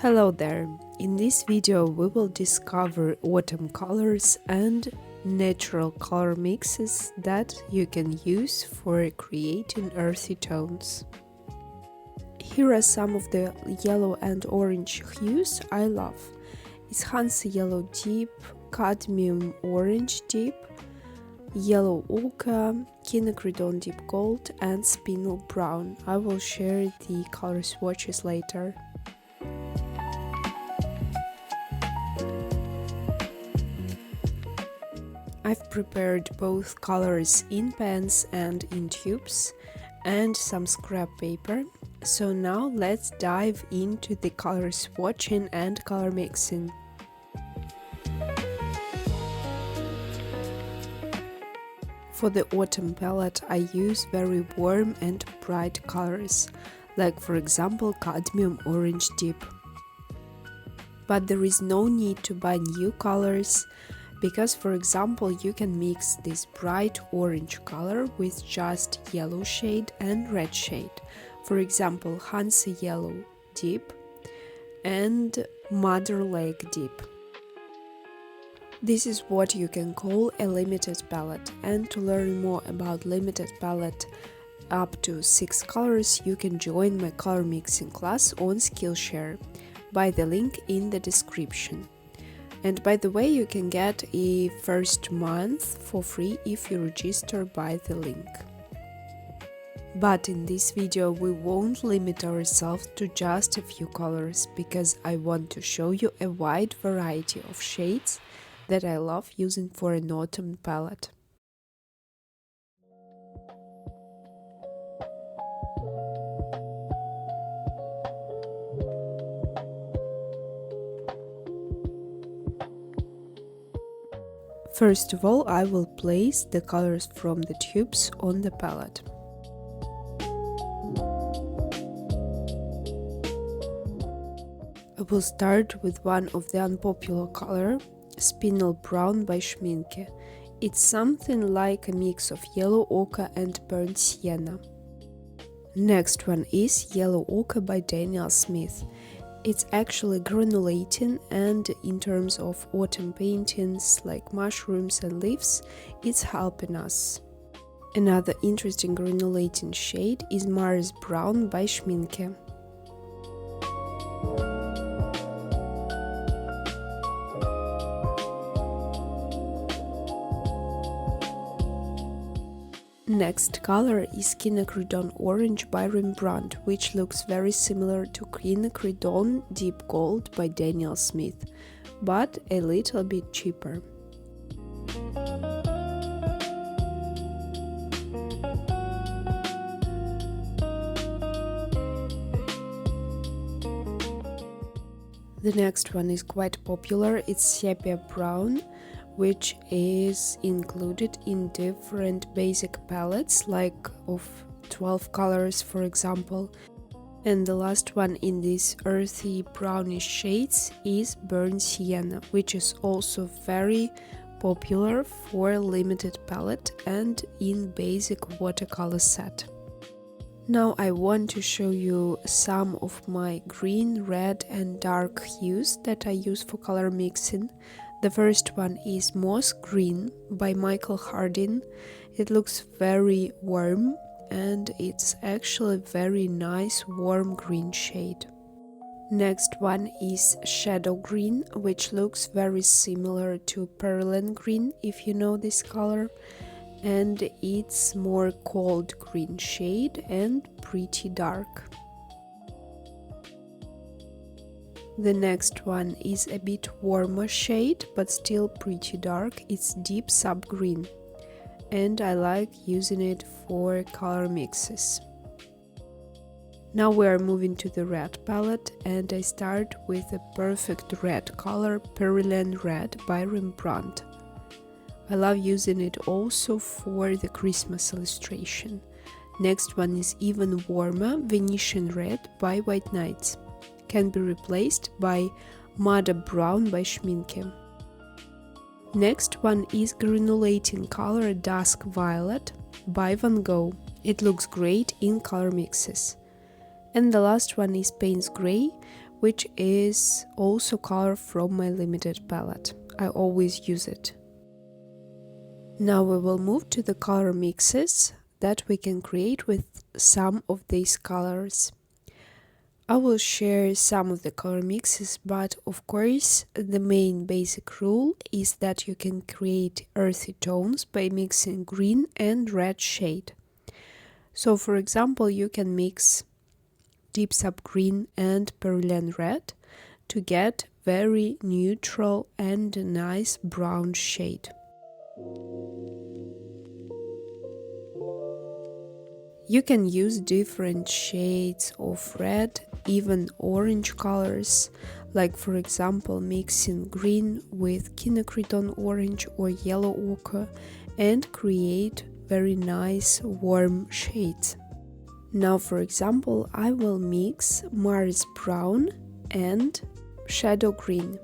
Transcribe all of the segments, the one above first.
Hello there! In this video we will discover autumn colors and natural color mixes that you can use for creating earthy tones. Here are some of the yellow and orange hues I love. It's Hansa Yellow Deep, Cadmium Orange Deep, Yellow Ochre, Quinacridone Deep Gold and Spinel Brown. I will share the color swatches later. I've prepared both colors in pens and in tubes and some scrap paper. So now let's dive into the color swatching and color mixing. For the autumn palette I use very warm and bright colors, like for example Cadmium Orange Deep. But there is no need to buy new colors, because for example you can mix this bright orange color with just yellow shade and red shade, for example Hansa Yellow Deep and Mother Lake Deep. This is what you can call a limited palette, and to learn more about limited palette up to 6 colors you can join my color mixing class on Skillshare by the link in the description. And by the way, you can get a first month for free if you register by the link. But in this video we won't limit ourselves to just a few colors, because I want to show you a wide variety of shades that I love using for an autumn palette. First of all, I will place the colors from the tubes on the palette. I will start with one of the unpopular color, Spinel Brown by Schmincke. It's something like a mix of yellow ochre and burnt sienna. Next one is Yellow Ochre by Daniel Smith. It's actually granulating, and in terms of autumn paintings like mushrooms and leaves, it's helping us. Another interesting granulating shade is Mars Brown by Schmincke. Next color is Quinacridone Orange by Rembrandt, which looks very similar to Quinacridone Deep Gold by Daniel Smith, but a little bit cheaper. The next one is quite popular, it's Sepia Brown, which is included in different basic palettes, like of 12 colors for example. And the last one in these earthy brownish shades is Burnt Sienna, which is also very popular for limited palette and in basic watercolor set. Now I want to show you some of my green, red and dark hues that I use for color mixing. The first one is Moss Green by Michael Hardin. It looks very warm and it's actually a very nice warm green shade. Next one is Shadow Green, which looks very similar to Pearland Green, if you know this color, and it's more cold green shade and pretty dark. The next one is a bit warmer shade, but still pretty dark. It's Deep Sub Green, and I like using it for color mixes. Now we are moving to the red palette, and I start with a perfect red color, Venetian Red by Rembrandt. I love using it also for the Christmas illustration. Next one is even warmer, Venetian Red by White Nights. Can be replaced by Mother Brown by Schmincke. Next one is granulating color Dusk Violet by Van Gogh. It looks great in color mixes. And the last one is Payne's Grey, which is also color from my limited palette. I always use it. Now we will move to the color mixes that we can create with some of these colors. I will share some of the color mixes, but of course the main basic rule is that you can create earthy tones by mixing green and red shade. So for example, you can mix deep sap green and Viridian red to get very neutral and nice brown shade. You can use different shades of red, even orange colors, like for example mixing green with quinacridone orange or yellow ochre, and create very nice warm shades. Now for example I will mix Mars brown and shadow green.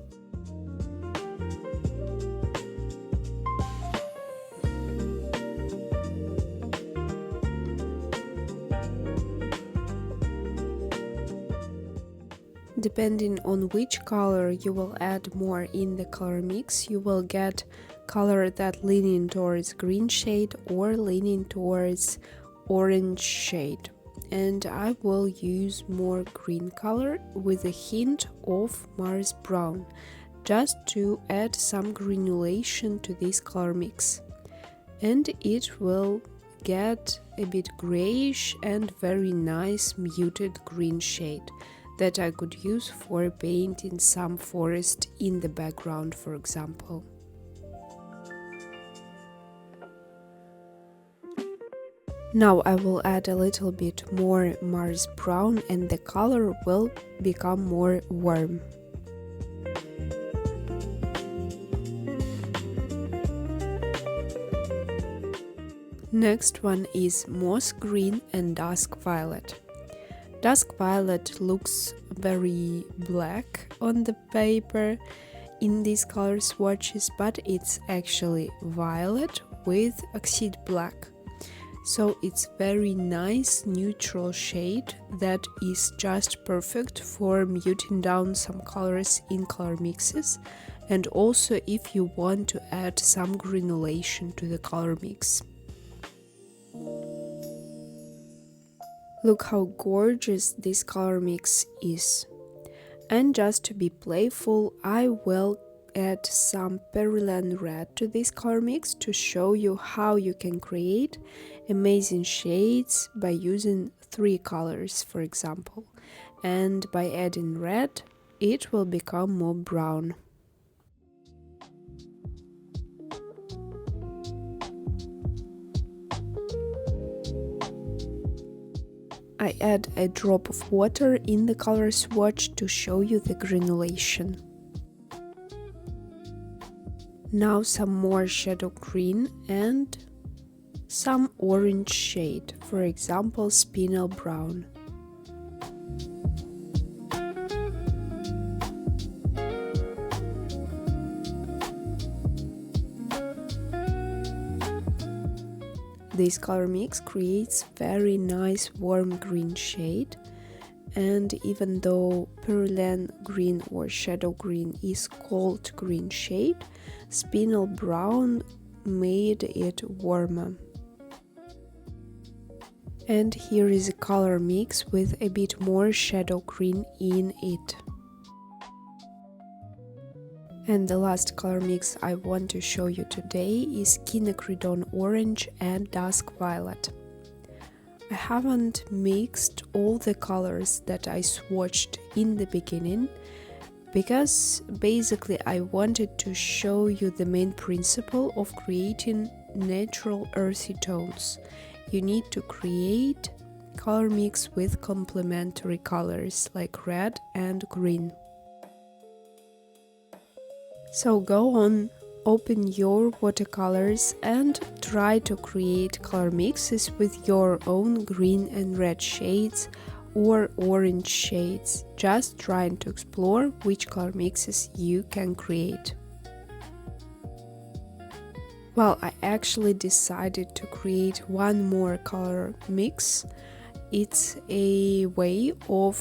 Depending on which color you will add more in the color mix, you will get color that leaning towards green shade or leaning towards orange shade. And I will use more green color with a hint of Mars brown, just to add some granulation to this color mix. And it will get a bit grayish and very nice muted green shade that I could use for painting some forest in the background, for example. Now I will add a little bit more Mars brown and the color will become more warm. Next one is moss green and dusk violet. Dusk violet looks very black on the paper in these color swatches, but it's actually violet with oxide black. So it's very nice neutral shade that is just perfect for muting down some colors in color mixes, and also if you want to add some granulation to the color mix. Look how gorgeous this color mix is. And just to be playful, I will add some Viridian red to this color mix to show you how you can create amazing shades by using 3 colors, for example. And by adding red, it will become more brown. I add a drop of water in the color swatch to show you the granulation. Now some more shadow green and some orange shade, for example spinel brown. This color mix creates very nice warm green shade, and even though Viridian green or shadow green is cold green shade, spinel brown made it warmer. And here is a color mix with a bit more shadow green in it. And the last color mix I want to show you today is quinacridone orange and dusk violet. I haven't mixed all the colors that I swatched in the beginning because basically I wanted to show you the main principle of creating natural earthy tones. You need to create color mix with complementary colors like red and green. So go on, open your watercolors and try to create color mixes with your own green and red shades or orange shades, just trying to explore which color mixes you can create. Well, I actually decided to create one more color mix. It's a way of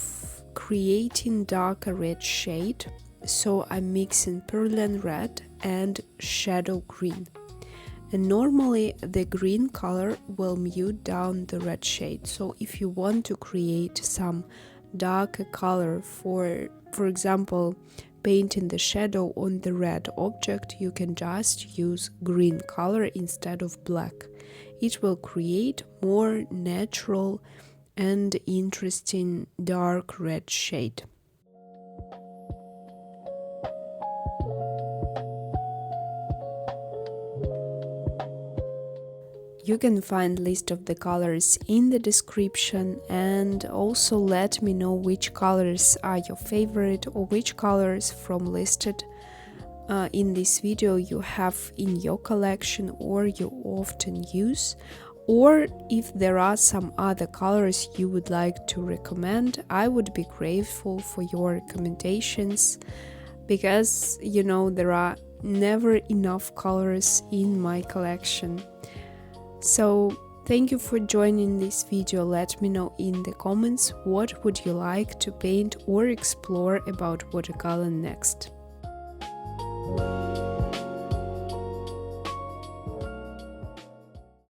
creating darker red shade, so I'm mixing Perlin red and shadow green. And normally the green color will mute down the red shade. So if you want to create some darker color, for example, painting the shadow on the red object, you can just use green color instead of black. It will create more natural and interesting dark red shade. You can find list of the colors in the description, and also let me know which colors are your favorite or which colors from listed in this video you have in your collection or you often use, or if there are some other colors you would like to recommend. I would be grateful for your recommendations, because there are never enough colors in my collection. So thank you for joining this video. Let me know in the comments what would you like to paint or explore about watercolor next.